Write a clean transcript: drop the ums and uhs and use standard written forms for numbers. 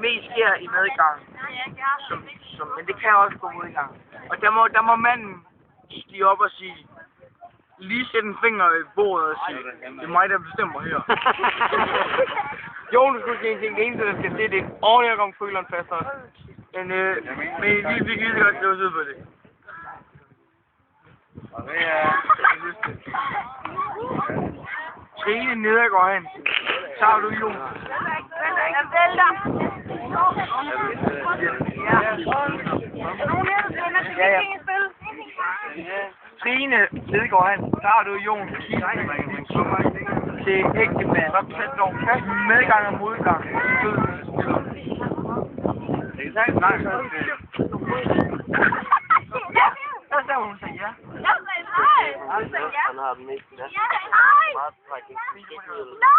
mest sker i medgang. Men det kan også gå modgang. Og der må manden stige op og sige, lige sætte en finger i bordet og sige, det er mig, der bestemmer her. Jo, du skulle sige en ting. Det eneste, der skal se, det er en ordentlig gang føleren fast også. Men vi fik lige så godt slået ud på det. Og det er... Trine Nedergaard hen. Tager du Jon? Jeg vælter. Ja. Trine Nedergaard hen. Tager du Jon? Til ægte mand. Medgang og modgang. Nej, så sagde hun sig ja. Jeg sagde nej. Han har den mest. Jeg sagde nej. Meget trækning. Nej.